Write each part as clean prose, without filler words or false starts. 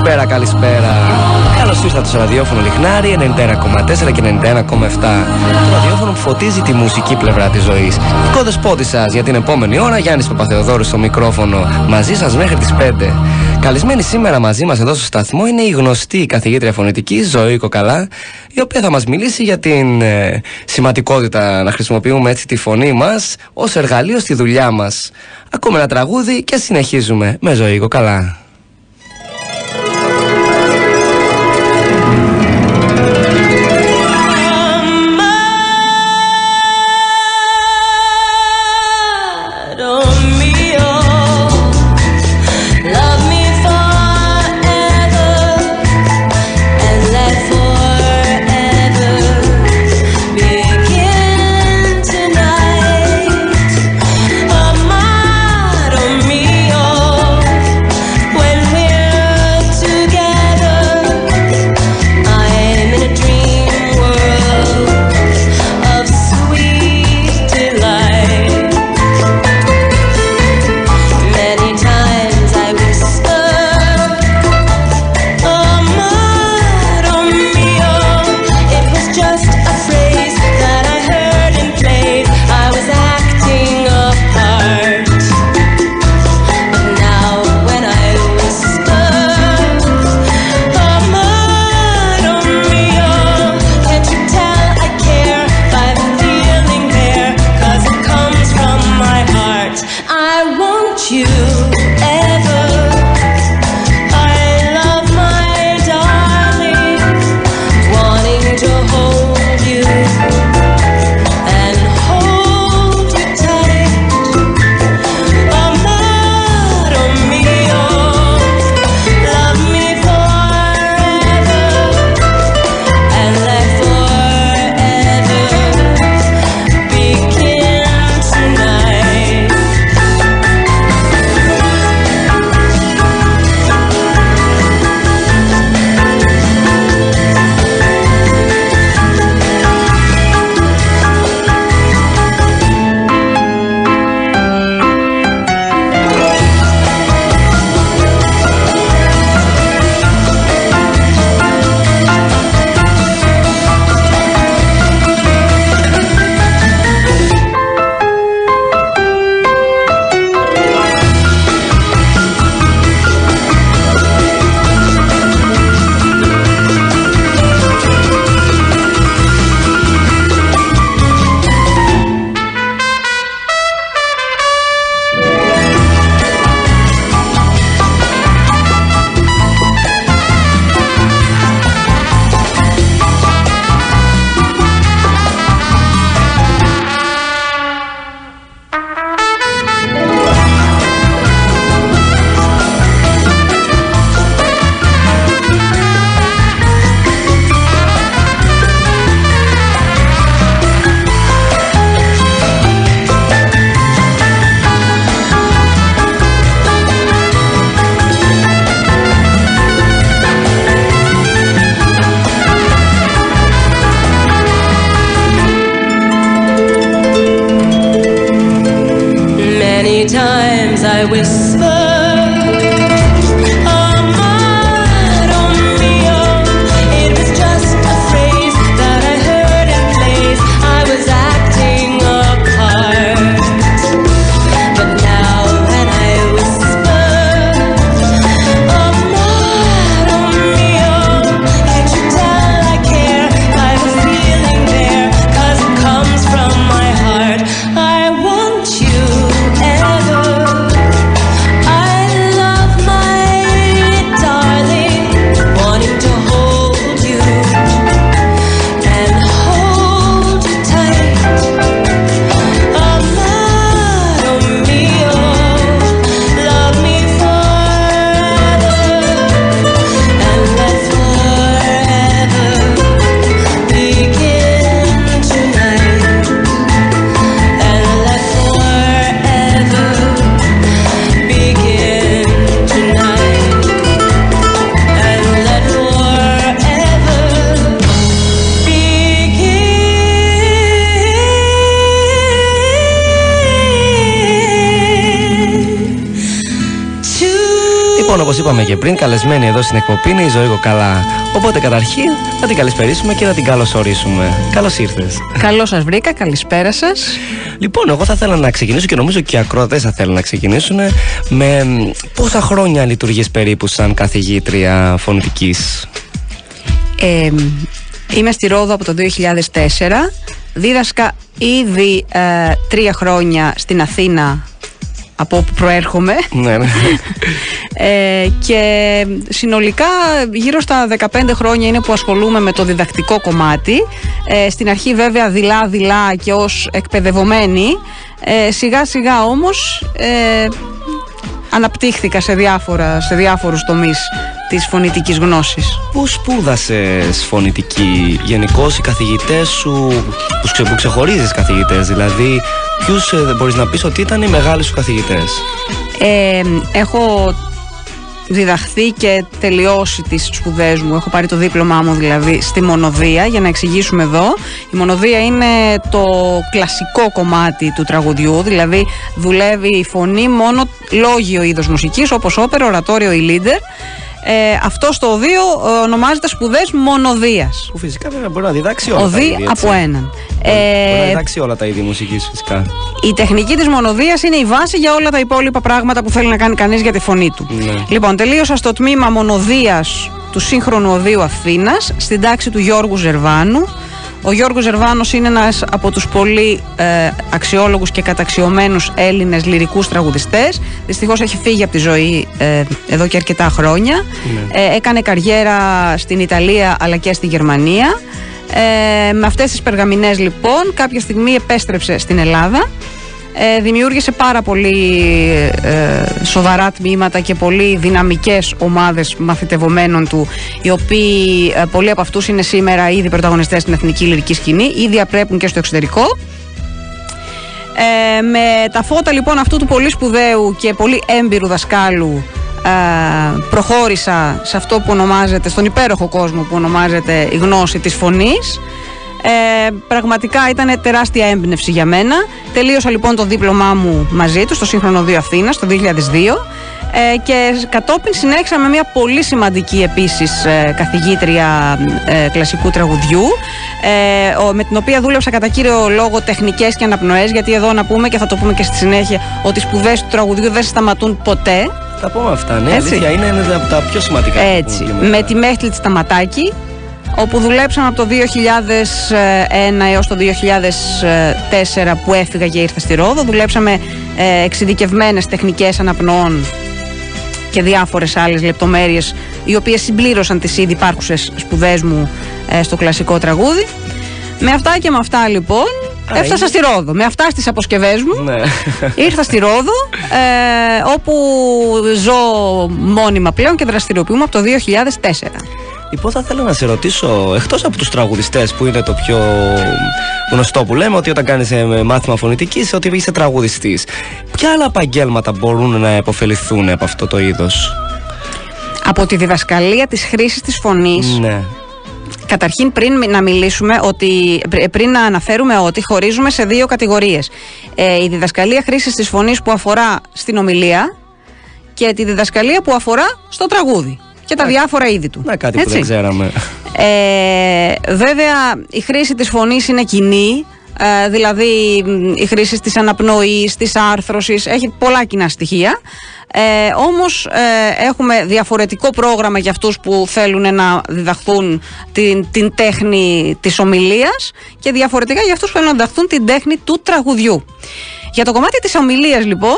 Καλησπέρα, καλησπέρα. Καλώς ήρθατε στο ραδιόφωνο Λιχνάρι 91,4 και 91,7. Το ραδιόφωνο που φωτίζει τη μουσική πλευρά της ζωής. Κοδεσπότης σας για την επόμενη ώρα, Γιάννης Παπαθεοδόρου στο μικρόφωνο, μαζί σας μέχρι τις 5. Καλεσμένη σήμερα μαζί μας εδώ στο σταθμό είναι η γνωστή καθηγήτρια φωνητικής Ζωή Κοκαλά, η οποία θα μας μιλήσει για την σημαντικότητα να χρησιμοποιούμε έτσι τη φωνή μας ως εργαλείο στη δουλειά μας. Ακούμε ένα τραγούδι και συνεχίζουμε με Ζωή Κοκαλά. I Λοιπόν, όπως είπαμε και πριν, καλεσμένη εδώ στην εκπομπή είναι η Ζωή Κοκαλά. Οπότε καταρχήν να την καλησπερίσουμε και να την καλωσορίσουμε. Καλώς ήρθες. Καλώς σας βρήκα, καλησπέρα σας. Λοιπόν, εγώ θα ήθελα να ξεκινήσω και νομίζω και οι ακροατές θα θέλουν να ξεκινήσουν με πόσα χρόνια λειτουργείς περίπου σαν καθηγήτρια φωνητικής? Είμαι στη Ρόδο από το 2004. Δίδασκα ήδη 3 χρόνια στην Αθήνα, από όπου προέρχομαι. Ναι. Και συνολικά γύρω στα 15 χρόνια είναι που ασχολούμαι με το διδακτικό κομμάτι. Στην αρχή βέβαια δειλά και ως εκπαιδευομένη. Σιγά σιγά όμως αναπτύχθηκα σε διάφορους τομείς της φωνητικής γνώσης. Πού σπούδασες φωνητική? Γενικώς οι καθηγητές σου, που ξεχωρίζεις καθηγητές, δηλαδή ποιους μπορείς να πεις ότι ήταν οι μεγάλοι σου καθηγητές? Έχω διδαχθεί και τελειώσει τις σπουδές μου. Έχω πάρει το δίπλωμά μου δηλαδή στη Μονοδία. Για να εξηγήσουμε εδώ, η Μονοδία είναι το κλασικό κομμάτι του τραγουδιού, δηλαδή δουλεύει η φωνή μόνο λόγιο είδος μουσικής, όπως όπερα, ορατόριο ή λίντερ. Αυτό στο οδείο ονομάζεται σπουδές μονοδίας. Που φυσικά βέβαια μπορεί να διδάξει όλα. Οδύ από έναν. Μπορεί να διδάξει όλα τα είδη μουσικής φυσικά. Η τεχνική της μονοδίας είναι η βάση για όλα τα υπόλοιπα πράγματα που θέλει να κάνει κανείς για τη φωνή του. Ναι. Λοιπόν, τελείωσα στο τμήμα μονοδίας του σύγχρονου Οδείου Αθήνας, στην τάξη του Γιώργου Ζερβάνου. Ο Γιώργος Ζερβάνος είναι ένας από τους πολύ αξιόλογους και καταξιωμένους Έλληνες λυρικούς τραγουδιστές. Δυστυχώς έχει φύγει από τη ζωή εδώ και αρκετά χρόνια. Ναι. Έκανε καριέρα στην Ιταλία αλλά και στη Γερμανία. Με αυτές τις περγαμηνές λοιπόν κάποια στιγμή επέστρεψε στην Ελλάδα. Δημιούργησε πάρα πολύ σοβαρά τμήματα και πολύ δυναμικές ομάδες μαθητευομένων του, οι οποίοι πολλοί από αυτούς είναι σήμερα ήδη πρωταγωνιστές στην εθνική λυρική σκηνή, ήδη διαπρέπουν και στο εξωτερικό. Με τα φώτα λοιπόν αυτού του πολύ σπουδαίου και πολύ έμπειρου δασκάλου προχώρησα σε αυτό που ονομάζεται, στον υπέροχο κόσμο που ονομάζεται η γνώση της φωνής. Πραγματικά ήταν τεράστια έμπνευση για μένα. Τελείωσα λοιπόν το δίπλωμά μου μαζί του στο σύγχρονο Οδείο Αθήνας το 2002 και κατόπιν συνέχισα με μια πολύ σημαντική επίσης καθηγήτρια κλασικού τραγουδιού, με την οποία δούλεψα κατά κύριο λόγο τεχνικές και αναπνοές, γιατί εδώ να πούμε και θα το πούμε και στη συνέχεια ότι οι σπουδές του τραγουδιού δεν σταματούν ποτέ. Θα πούμε αυτά, ναι, αλήθεια, είναι ένα από τα πιο σημαντικά. Έτσι, με τη Μέχτλη Σταματάκη, όπου δουλέψαμε από το 2001 έως το 2004 που έφυγα και ήρθα στη Ρόδο. Δουλέψαμε εξειδικευμένες τεχνικές αναπνοών και διάφορες άλλες λεπτομέρειες, οι οποίες συμπλήρωσαν τις ήδη υπάρχουσες σπουδές μου στο κλασικό τραγούδι. Με αυτά και με αυτά λοιπόν έφτασα στη Ρόδο. Με αυτά στις αποσκευές μου ήρθα στη Ρόδο, όπου ζω μόνιμα πλέον και δραστηριοποιούμε από το 2004. Λοιπόν, θα ήθελα να σε ρωτήσω, εκτός από τους τραγουδιστές που είναι το πιο γνωστό που λέμε, ότι όταν κάνεις μάθημα φωνητικής ότι είσαι τραγουδιστής, ποια άλλα επαγγέλματα μπορούν να επωφεληθούν από αυτό το είδος? Από τη διδασκαλία της χρήσης της φωνής. Ναι. Καταρχήν πριν να αναφέρουμε ότι χωρίζουμε σε 2 κατηγορίες. Η διδασκαλία χρήσης της φωνής που αφορά στην ομιλία και τη διδασκαλία που αφορά στο τραγούδι και τα διάφορα είδη του. Κάτι που δεν ξέραμε. Βέβαια η χρήση της φωνής είναι κοινή, δηλαδή η χρήση της αναπνοής, της άρθρωσης, έχει πολλά κοινά στοιχεία. Όμως έχουμε διαφορετικό πρόγραμμα για αυτούς που θέλουν να διδαχθούν την τέχνη της ομιλίας και διαφορετικά για αυτούς που θέλουν να διδαχθούν την τέχνη του τραγουδιού. Για το κομμάτι της ομιλίας λοιπόν,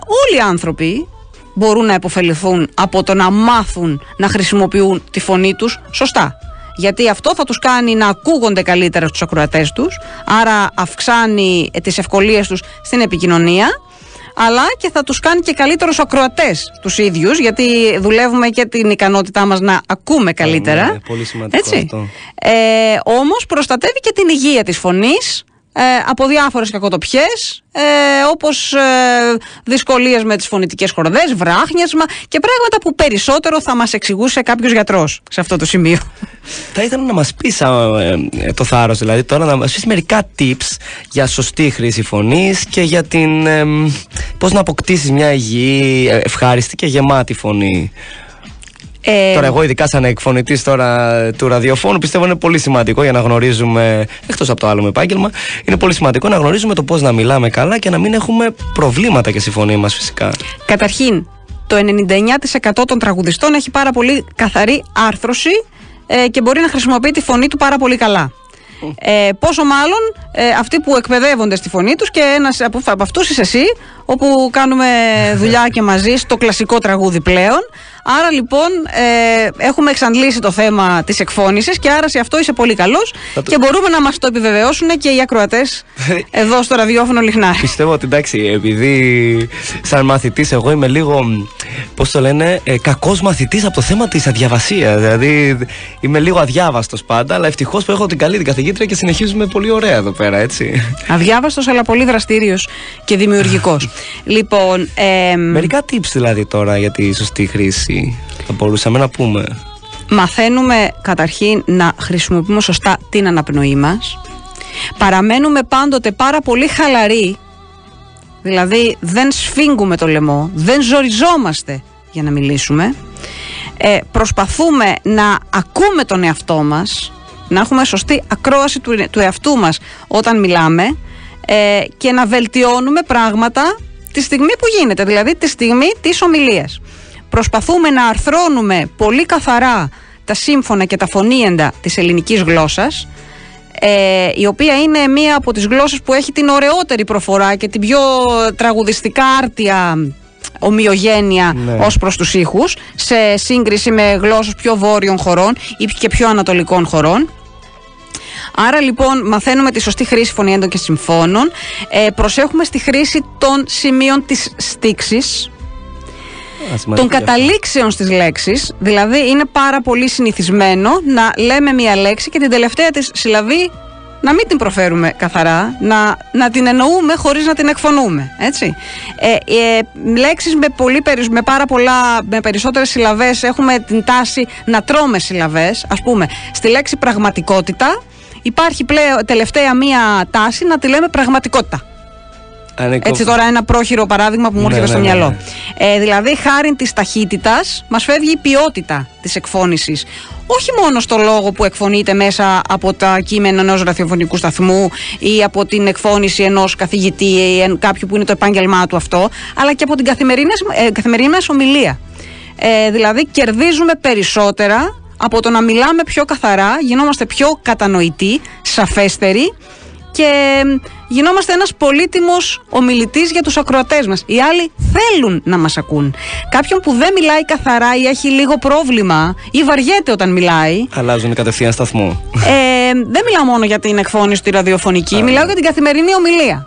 όλοι οι άνθρωποι μπορούν να επωφεληθούν από το να μάθουν να χρησιμοποιούν τη φωνή τους σωστά. Γιατί αυτό θα τους κάνει να ακούγονται καλύτερα στους ακροατές τους, άρα αυξάνει τις ευκολίες τους στην επικοινωνία, αλλά και θα τους κάνει και καλύτερους ακροατές τους ίδιους, γιατί δουλεύουμε και την ικανότητά μας να ακούμε καλύτερα. Ναι, πολύ σημαντικό αυτό. Όμως προστατεύει και την υγεία της φωνής, από διάφορες κακοτοπιές, όπως δυσκολίες με τις φωνητικές χορδές, βράχνιασμα και πράγματα που περισσότερο θα μας εξηγούσε κάποιος γιατρός σε αυτό το σημείο. Θα ήθελα να μας πεις το θάρρος, δηλαδή τώρα να μας πεις μερικά tips για σωστή χρήση φωνής και για την πώς να αποκτήσεις μια υγιή, ευχάριστη και γεμάτη φωνή. Τώρα εγώ ειδικά σαν εκφωνητής τώρα του ραδιοφώνου πιστεύω είναι πολύ σημαντικό για να γνωρίζουμε, εκτός από το άλλο μου επάγγελμα, είναι πολύ σημαντικό να γνωρίζουμε το πώς να μιλάμε καλά και να μην έχουμε προβλήματα και στη φωνή μας φυσικά. Καταρχήν, το 99% των τραγουδιστών έχει πάρα πολύ καθαρή άρθρωση και μπορεί να χρησιμοποιεί τη φωνή του πάρα πολύ καλά. Πόσο μάλλον αυτοί που εκπαιδεύονται στη φωνή τους, και ένας από αυτούς είσαι εσύ, όπου κάνουμε δουλειά και μαζί στο κλασικό τραγούδι πλέον. Άρα λοιπόν έχουμε εξαντλήσει το θέμα της εκφώνησης και άρα σε αυτό είσαι πολύ καλός και μπορούμε να μας το επιβεβαιώσουν και οι ακροατές εδώ στο ραδιόφωνο Λιχνάρι. Πιστεύω ότι εντάξει, επειδή σαν μαθητής εγώ είμαι λίγο, πώς το λένε, κακός μαθητής από το θέμα της αδιαβασίας. Δηλαδή είμαι λίγο αδιάβαστος πάντα, αλλά ευτυχώς που έχω την καλή την καθηγήτρια και συνεχίζουμε πολύ ωραία εδώ πέρα, έτσι. Αδιάβαστος αλλά πολύ δραστήριος και δημιουργικός. Λοιπόν, μερικά tips δηλαδή τώρα για τη σωστή χρήση θα μπορούσαμε να πούμε. Μαθαίνουμε καταρχήν να χρησιμοποιούμε σωστά την αναπνοή μας. Παραμένουμε πάντοτε πάρα πολύ χαλαροί. Δηλαδή δεν σφίγγουμε το λαιμό, δεν ζοριζόμαστε για να μιλήσουμε. Προσπαθούμε να ακούμε τον εαυτό μας, να έχουμε σωστή ακρόαση του εαυτού μας όταν μιλάμε και να βελτιώνουμε πράγματα τη στιγμή που γίνεται, δηλαδή τη στιγμή της ομιλίας. Προσπαθούμε να αρθρώνουμε πολύ καθαρά τα σύμφωνα και τα φωνήεντα της ελληνικής γλώσσας, η οποία είναι μία από τις γλώσσες που έχει την ωραιότερη προφορά και την πιο τραγουδιστικά άρτια ομοιογένεια ως προς τους ήχους, σε σύγκριση με γλώσσες πιο βόρειων χωρών ή και πιο ανατολικών χωρών. Άρα λοιπόν μαθαίνουμε τη σωστή χρήση φωνήεντων και συμφώνων, προσέχουμε στη χρήση των σημείων της στίξης, των καταλήξεων στις λέξεις. Δηλαδή είναι πάρα πολύ συνηθισμένο να λέμε μια λέξη και την τελευταία της συλλαβή να μην την προφέρουμε καθαρά, να την εννοούμε χωρίς να την εκφωνούμε, έτσι. Λέξεις με περισσότερες συλλαβές έχουμε την τάση να τρώμε συλλαβές. Ας πούμε, στη λέξη πραγματικότητα υπάρχει τελευταία μία τάση να τη λέμε πραγματικότητα. Έτσι τώρα ένα πρόχειρο παράδειγμα που μου έρχεται στο μυαλό. Δηλαδή χάριν της ταχύτητας μας φεύγει η ποιότητα της εκφώνησης. Όχι μόνο στο λόγο που εκφωνείται μέσα από τα κείμενα ενός ραδιοφωνικού σταθμού ή από την εκφώνηση ενός καθηγητή ή κάποιου που είναι το επάγγελμά του αυτό, αλλά και από την καθημερινή μας ομιλία. Δηλαδή κερδίζουμε περισσότερα από το να μιλάμε πιο καθαρά, γινόμαστε πιο κατανοητοί, σαφέστεροι και γινόμαστε ένας πολύτιμος ομιλητής για τους ακροατές μας. Οι άλλοι θέλουν να μας ακούν. Κάποιον που δεν μιλάει καθαρά ή έχει λίγο πρόβλημα ή βαριέται όταν μιλάει, αλλάζουν κατευθείαν σταθμό. Δεν μιλάω μόνο για την εκφώνηση τη ραδιοφωνική, μιλάω για την καθημερινή ομιλία.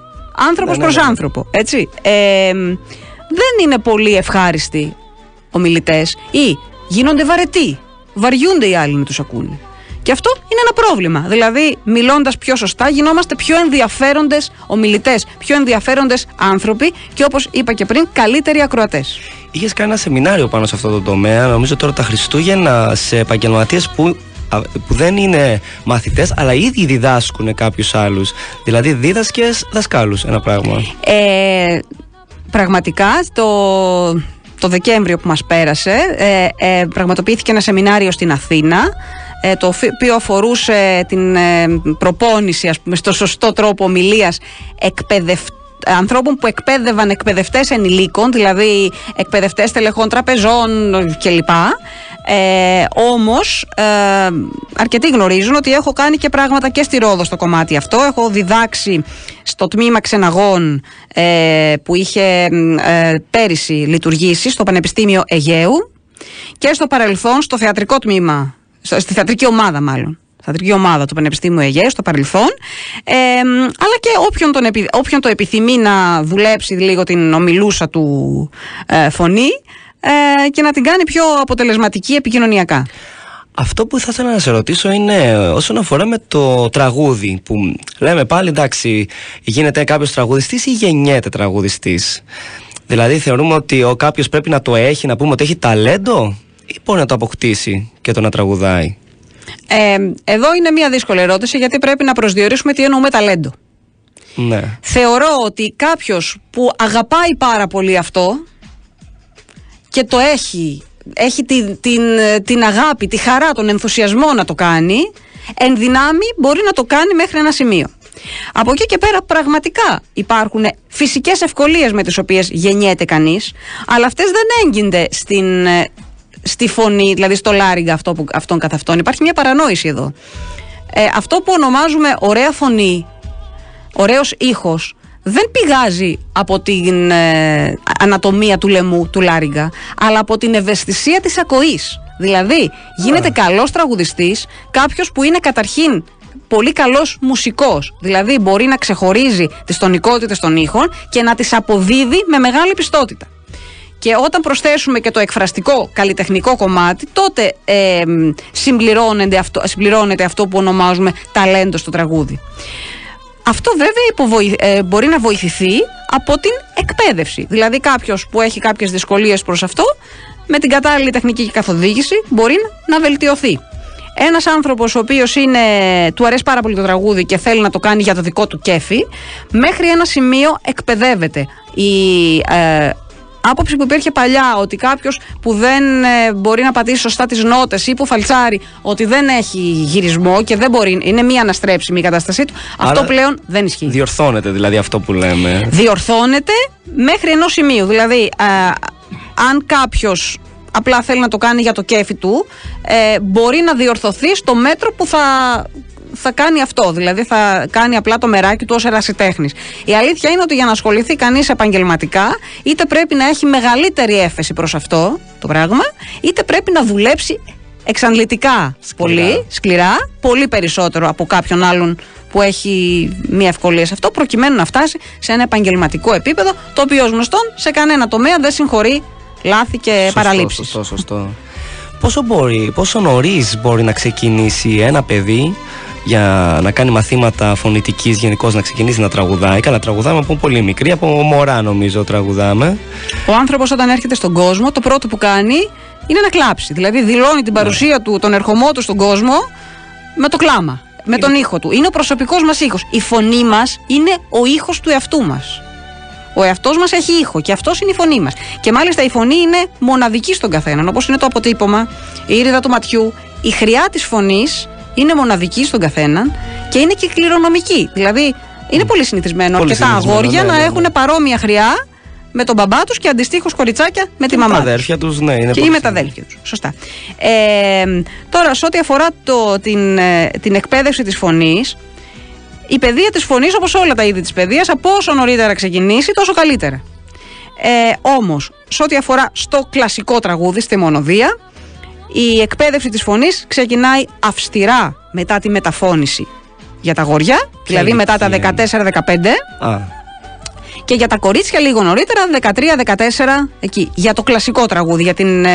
Άνθρωπος προς άνθρωπο. Έτσι. Δεν είναι πολύ ευχάριστοι ομιλητές ή γίνονται βαρετοί. Βαριούνται οι άλλοι να τους ακούνε. Και αυτό είναι ένα πρόβλημα. Δηλαδή, μιλώντας πιο σωστά, γινόμαστε πιο ενδιαφέροντες ομιλητές, πιο ενδιαφέροντες άνθρωποι και όπως είπα και πριν, καλύτεροι ακροατές. Είχες κάνει ένα σεμινάριο πάνω σε αυτό το τομέα, νομίζω τώρα τα Χριστούγεννα, σε επαγγελματίες που δεν είναι μαθητές, αλλά ήδη διδάσκουν κάποιους άλλους. Δηλαδή, δίδασκες δασκάλους, ένα πράγμα. Πραγματικά, το Δεκέμβριο που μας πέρασε, πραγματοποιήθηκε ένα σεμινάριο στην Αθήνα, το οποίο αφορούσε την προπόνηση, ας πούμε, στο σωστό τρόπο ομιλίας ανθρώπων που εκπαίδευαν εκπαιδευτές ενηλίκων, δηλαδή εκπαιδευτές τελεχών τραπεζών κλπ. Όμως αρκετοί γνωρίζουν ότι έχω κάνει και πράγματα και στη Ρόδο στο κομμάτι αυτό. Έχω διδάξει στο τμήμα ξεναγών που είχε πέρυσι λειτουργήσει στο Πανεπιστήμιο Αιγαίου και στο παρελθόν στο θεατρικό τμήμα, στη θεατρική ομάδα μάλλον, θεατρική ομάδα του Πανεπιστήμιου Αιγαίου στο παρελθόν, αλλά και όποιον το επιθυμεί να δουλέψει λίγο την ομιλούσα του φωνή και να την κάνει πιο αποτελεσματική επικοινωνιακά. Αυτό που θα ήθελα να σε ρωτήσω είναι όσον αφορά με το τραγούδι, που λέμε πάλι εντάξει, γίνεται κάποιος τραγουδιστής ή γεννιέται τραγουδιστής? Δηλαδή θεωρούμε ότι κάποιος πρέπει να το έχει, να πούμε ότι έχει ταλέντο, ή μπορεί να το αποκτήσει και το να τραγουδάει? Εδώ είναι μια δύσκολη ερώτηση, γιατί πρέπει να προσδιορίσουμε τι εννοούμε ταλέντο. Ναι. Θεωρώ ότι κάποιος που αγαπάει πάρα πολύ αυτό και το έχει την αγάπη, τη χαρά, τον ενθουσιασμό να το κάνει, εν δυνάμει μπορεί να το κάνει μέχρι ένα σημείο. Από εκεί και πέρα πραγματικά υπάρχουν φυσικές ευκολίες με τις οποίες γεννιέται κανείς, αλλά αυτές δεν έγκυνται στη φωνή, δηλαδή στο λάριγγα αυτόν καθ' αυτόν. Υπάρχει μια παρανόηση εδώ. Αυτό που ονομάζουμε ωραία φωνή, ωραίος ήχος, δεν πηγάζει από την ανατομία του λαιμού, του λάριγγα, αλλά από την ευαισθησία της ακοής. Δηλαδή γίνεται καλός τραγουδιστής κάποιος που είναι καταρχήν πολύ καλός μουσικός, δηλαδή μπορεί να ξεχωρίζει τις τονικότητες των ήχων και να τις αποδίδει με μεγάλη πιστότητα. Και όταν προσθέσουμε και το εκφραστικό καλλιτεχνικό κομμάτι, τότε συμπληρώνεται αυτό που ονομάζουμε ταλέντο στο τραγούδι. Αυτό βέβαια μπορεί να βοηθηθεί από την εκπαίδευση. Δηλαδή κάποιος που έχει κάποιες δυσκολίες προς αυτό, με την κατάλληλη τεχνική καθοδήγηση μπορεί να βελτιωθεί. Ένας άνθρωπος ο οποίος του αρέσει πάρα πολύ το τραγούδι και θέλει να το κάνει για το δικό του κέφι, μέχρι ένα σημείο εκπαιδεύεται. Η άποψη που υπήρχε παλιά ότι κάποιος που δεν μπορεί να πατήσει σωστά τις νότες ή που φαλτσάρει, ότι δεν έχει γυρισμό και δεν μπορεί, είναι μία αναστρέψιμη η κατάστασή του, αυτό πλέον δεν ισχύει. Διορθώνεται δηλαδή αυτό που λέμε. Διορθώνεται μέχρι ενός σημείου. Δηλαδή, αν κάποιος απλά θέλει να το κάνει για το κέφι του, μπορεί να διορθωθεί στο μέτρο που θα κάνει αυτό. Δηλαδή θα κάνει απλά το μεράκι του ως ερασιτέχνης. Η αλήθεια είναι ότι για να ασχοληθεί κανείς επαγγελματικά, είτε πρέπει να έχει μεγαλύτερη έφεση προς αυτό το πράγμα, είτε πρέπει να δουλέψει εξαντλητικά πολύ σκληρά, πολύ περισσότερο από κάποιον άλλον που έχει μια ευκολία σε αυτό, προκειμένου να φτάσει σε ένα επαγγελματικό επίπεδο, το οποίο ως γνωστόν σε κανένα τομέα δεν συγχωρεί λάθη και παραλήψεις. Σωστό. Πόσο νωρίς μπορεί να ξεκινήσει ένα παιδί για να κάνει μαθήματα φωνητικής, γενικώς να ξεκινήσει να τραγουδάει? Καλά, τραγουδάμε από πολύ μικρή, από μωρά νομίζω τραγουδάμε. Ο άνθρωπος όταν έρχεται στον κόσμο, το πρώτο που κάνει είναι να κλάψει. Δηλαδή δηλώνει την παρουσία του, τον ερχομό του στον κόσμο με το κλάμα, με τον ήχο του. Είναι ο προσωπικός μας ήχος. Η φωνή μας είναι ο ήχος του εαυτού μας. Ο εαυτός μας έχει ήχο και αυτός είναι η φωνή μας. Και μάλιστα η φωνή είναι μοναδική στον καθέναν, όπως είναι το αποτύπωμα, η ήριδα του ματιού. Η χρειά της φωνής είναι μοναδική στον καθέναν και είναι και κληρονομική. Δηλαδή είναι πολύ συνηθισμένο αρκετά αγόρια να έχουν παρόμοια χρειά με τον μπαμπά τους και αντιστοίχως κοριτσάκια με τη μαμά τους. Και με τα αδέρφια τους, ναι, είναι και με τα αδέρφια τους. Σωστά. Τώρα, σε ό,τι αφορά την εκπαίδευση της φωνής, η παιδεία της φωνής, όπως όλα τα είδη της παιδείας, από όσο νωρίτερα ξεκινήσει, τόσο καλύτερα. Όμως, σε ό,τι αφορά στο κλασικό τραγούδι, στη μονοδία, η εκπαίδευση της φωνής ξεκινάει αυστηρά μετά τη μεταφώνηση για τα αγόρια, δηλαδή μετά τα 14-15. Και για τα κορίτσια λίγο νωρίτερα, 13-14, εκεί, για το κλασικό τραγούδι, για την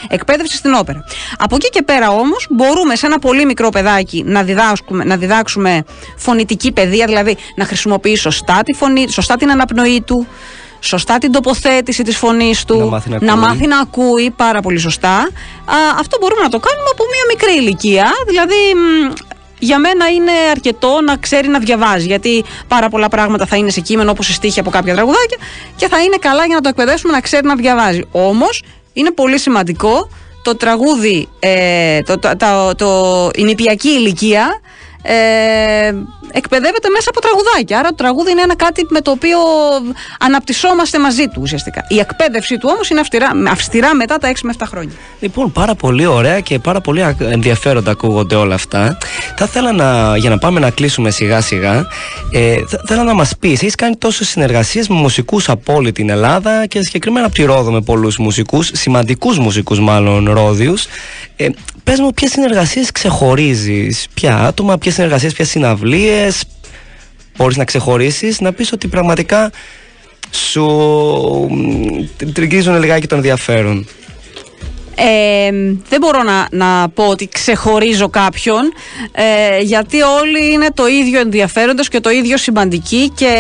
εκπαίδευση στην όπερα. Από εκεί και πέρα όμως μπορούμε σε ένα πολύ μικρό παιδάκι να διδάξουμε φωνητική παιδεία, δηλαδή να χρησιμοποιεί σωστά τη φωνή, σωστά την αναπνοή του, σωστά την τοποθέτηση της φωνής του, να μάθει να ακούει πάρα πολύ σωστά. Αυτό μπορούμε να το κάνουμε από μια μικρή ηλικία, δηλαδή για μένα είναι αρκετό να ξέρει να διαβάζει, γιατί πάρα πολλά πράγματα θα είναι σε κείμενο, όπως οι στίχοι από κάποια τραγουδάκια, και θα είναι καλά για να το εκπαιδεύσουμε να ξέρει να διαβάζει. Όμως είναι πολύ σημαντικό το τραγούδι, η νηπιακή ηλικία εκπαιδεύεται μέσα από τραγουδάκια. Άρα το τραγούδι είναι ένα κάτι με το οποίο αναπτυσσόμαστε μαζί του ουσιαστικά. Η εκπαίδευσή του όμως είναι αυστηρά μετά τα 6 με 7 χρόνια. Λοιπόν, πάρα πολύ ωραία και πάρα πολύ ενδιαφέροντα ακούγονται όλα αυτά. Θα ήθελα για να πάμε να κλείσουμε σιγά σιγά, θα ήθελα να μας πεις, έχεις κάνει τόσες συνεργασίες με μουσικούς από όλη την Ελλάδα και συγκεκριμένα από τη Ρόδο με πολλούς μουσικούς, σημαντικούς μουσικούς μάλλον Ρόδιους. Πες μου, ποιες συνεργασίες ξεχωρίζεις, ποια άτομα, ποιες συνεργασίες, ποιες συναυλίες μπορείς να ξεχωρίσεις, να πεις ότι πραγματικά σου τριγγίζουν λιγάκι τον ενδιαφέρον? Δεν μπορώ να πω ότι ξεχωρίζω κάποιον, γιατί όλοι είναι το ίδιο ενδιαφέροντες και το ίδιο σημαντικοί, και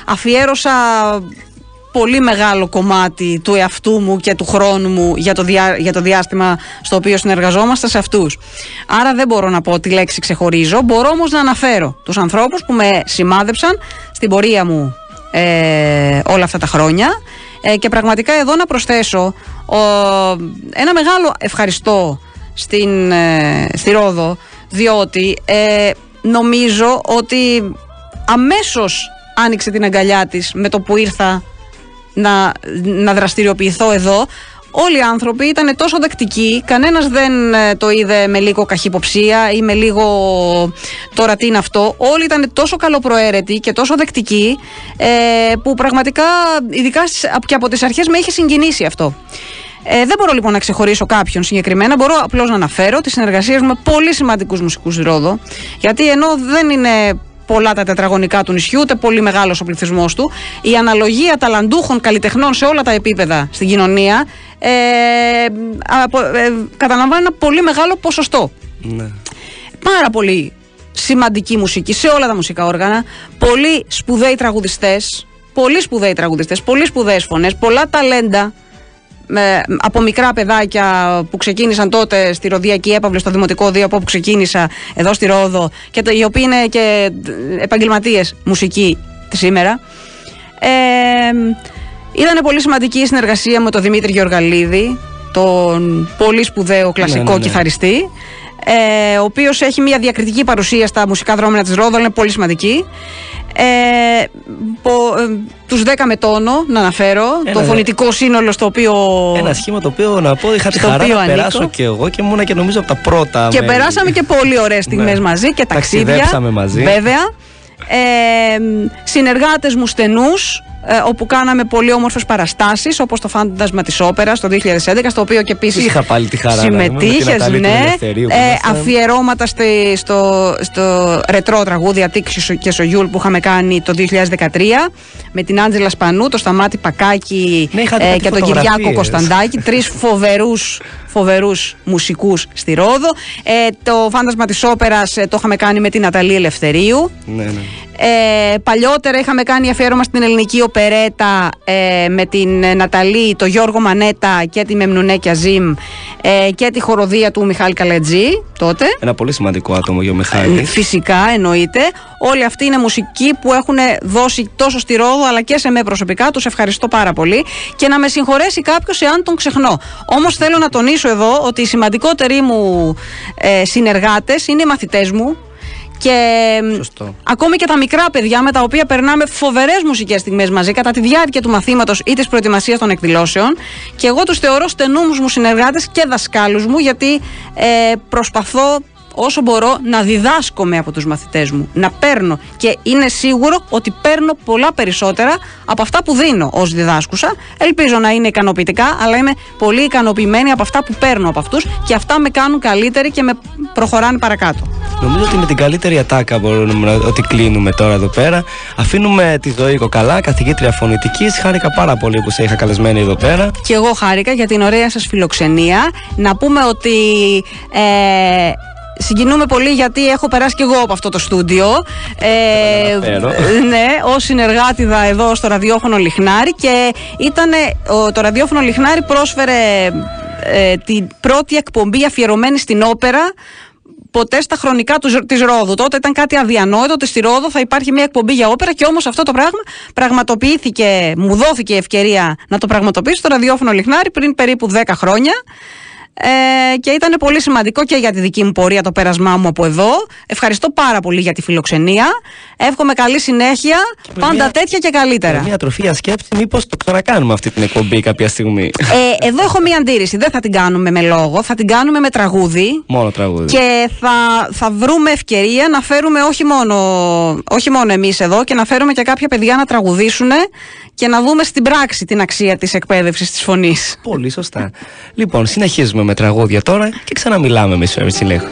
αφιέρωσα πολύ μεγάλο κομμάτι του εαυτού μου και του χρόνου μου για το διάστημα στο οποίο συνεργαζόμαστε σε αυτούς. Άρα δεν μπορώ να πω τη λέξη ξεχωρίζω. Μπορώ όμως να αναφέρω τους ανθρώπους που με σημάδεψαν στην πορεία μου όλα αυτά τα χρόνια, και πραγματικά εδώ να προσθέσω ένα μεγάλο ευχαριστώ στη Ρόδο, διότι νομίζω ότι αμέσως άνοιξε την αγκαλιά της με το που ήρθα να δραστηριοποιηθώ εδώ. Όλοι οι άνθρωποι ήταν τόσο δεκτικοί, κανένας δεν το είδε με λίγο καχυποψία ή με λίγο τώρα τι είναι αυτό. Όλοι ήταν τόσο καλοπροαίρετοι και τόσο δεκτικοί, που πραγματικά ειδικά και από τις αρχές με είχε συγκινήσει αυτό. Δεν μπορώ λοιπόν να ξεχωρίσω κάποιον συγκεκριμένα. Μπορώ απλώς να αναφέρω τις συνεργασίες μου με πολύ σημαντικούς μουσικούς στη Ρόδο, γιατί ενώ δεν είναι πολλά τα τετραγωνικά του νησιού, ούτε πολύ μεγάλος ο πληθυσμός του, η αναλογία ταλαντούχων καλλιτεχνών σε όλα τα επίπεδα στην κοινωνία καταλαμβάνει ένα πολύ μεγάλο ποσοστό. Ναι. Πάρα πολύ σημαντική μουσική σε όλα τα μουσικά όργανα, πολύ σπουδαίοι τραγουδιστές, πολύ σπουδαίες φωνές, πολλά ταλέντα, από μικρά παιδάκια που ξεκίνησαν τότε στη Ροδιακή Έπαυλη, στο Δημοτικό Δίο από όπου ξεκίνησα εδώ στη Ρόδο, και οι οποίοι είναι και επαγγελματίες μουσική τη σήμερα. Ήταν πολύ σημαντική η συνεργασία με τον Δημήτρη Γεωργαλίδη, τον πολύ σπουδαίο κλασικό κιθαριστή, ο οποίος έχει μια διακριτική παρουσία στα μουσικά δρόμενα της Ρόδο, είναι πολύ σημαντική. Τους 10 με τόνο να αναφέρω, το φωνητικό σύνολο στο οποίο, ένα σχήμα το οποίο να πω είχα τη χαρά να περάσω και εγώ, και ήμουνα και νομίζω από τα πρώτα και περάσαμε και πολύ ωραίες στιγμές μαζί και ταξίδια μαζί. Βέβαια, συνεργάτες μου στενούς, όπου κάναμε πολύ όμορφες παραστάσεις, όπως το Φάντασμα της Όπερας το 2011, στο οποίο και επίσης είχα πάλι τη χαρά συμμετείχες, ναι. Αφιερώματα στο ρετρό τραγούδι Αττίκη και Σογιούλ που είχαμε κάνει το 2013 με την Άντζελα Σπανού, το Σταμάτη Πακάκη, και τον Κυριάκο Κωνσταντάκη, 3 φοβερούς μουσικούς στη Ρόδο. Το Φάντασμα της Όπερας το είχαμε κάνει με την Ναταλή Ελευθερίου. Ναι. Παλιότερα είχαμε κάνει αφιέρωμα στην ελληνική οπερέτα με την Ναταλή, το Γιώργο Μανέτα και τη Μεμνουνέ Κιαζίμ, και τη χοροδία του Μιχάλη Καλετζή τότε. Ένα πολύ σημαντικό άτομο για ο Μιχάλη. Φυσικά, εννοείται. Όλοι αυτοί είναι μουσικοί που έχουν δώσει τόσο στη Ρόδο αλλά και σε με προσωπικά. Τους ευχαριστώ πάρα πολύ, και να με συγχωρέσει κάποιος εάν τον ξεχνώ. Όμως θέλω να τονίσω εδώ ότι οι σημαντικότεροι μου συνεργάτες είναι οι μαθητές μου, και ακόμη και τα μικρά παιδιά με τα οποία περνάμε φοβερές μουσικές στιγμές μαζί κατά τη διάρκεια του μαθήματος ή της προετοιμασίας των εκδηλώσεων, και εγώ τους θεωρώ στενούς μου συνεργάτες και δασκάλους μου, γιατί προσπαθώ όσο μπορώ να διδάσκομαι από τους μαθητές μου, να παίρνω, και είναι σίγουρο ότι παίρνω πολλά περισσότερα από αυτά που δίνω ως διδάσκουσα. Ελπίζω να είναι ικανοποιητικά, αλλά είμαι πολύ ικανοποιημένη από αυτά που παίρνω από αυτούς, και αυτά με κάνουν καλύτερη και με προχωράνε παρακάτω. Νομίζω ότι με την καλύτερη ατάκα μπορούμε ότι κλείνουμε τώρα εδώ πέρα. Αφήνουμε τη Ζωή Κοκαλά, καθηγήτρια φωνητικής. Χάρηκα πάρα πολύ που σε είχα καλεσμένη εδώ πέρα. Και εγώ χάρηκα για την ωραία σας φιλοξενία. Να πούμε ότι συγκινούμε πολύ, γιατί έχω περάσει και εγώ από αυτό το στούντιο, ναι, ως συνεργάτηδα εδώ στο ραδιόφωνο Λιχνάρι, και το ραδιόφωνο Λιχνάρι πρόσφερε την πρώτη εκπομπή αφιερωμένη στην όπερα ποτέ στα χρονικά της Ρόδου. Τότε ήταν κάτι αδιανόητο ότι στη Ρόδο θα υπάρχει μια εκπομπή για όπερα, και όμως αυτό το πράγμα πραγματοποιήθηκε, μου δόθηκε η ευκαιρία να το πραγματοποιήσω στο ραδιόφωνο Λιχνάρι πριν περίπου 10 χρόνια. Και ήταν πολύ σημαντικό και για τη δική μου πορεία το πέρασμά μου από εδώ. Ευχαριστώ πάρα πολύ για τη φιλοξενία. Εύχομαι καλή συνέχεια, πάντα τέτοια και καλύτερα. Μια τροφή για σκέψη, μήπως το ξανακάνουμε αυτή την εκπομπή κάποια στιγμή. Εδώ έχω μια αντίρρηση. Δεν θα την κάνουμε με λόγο, θα την κάνουμε με τραγούδι. Μόνο τραγούδι. Και θα βρούμε ευκαιρία να φέρουμε όχι μόνο εμείς εδώ, και να φέρουμε και κάποια παιδιά να τραγουδήσουν και να δούμε στην πράξη την αξία της εκπαίδευσης της φωνής. Πολύ σωστά. Λοιπόν, συνεχίζουμε με τραγούδια τώρα και ξαναμιλάμε με Σέρι Τσιλέχο.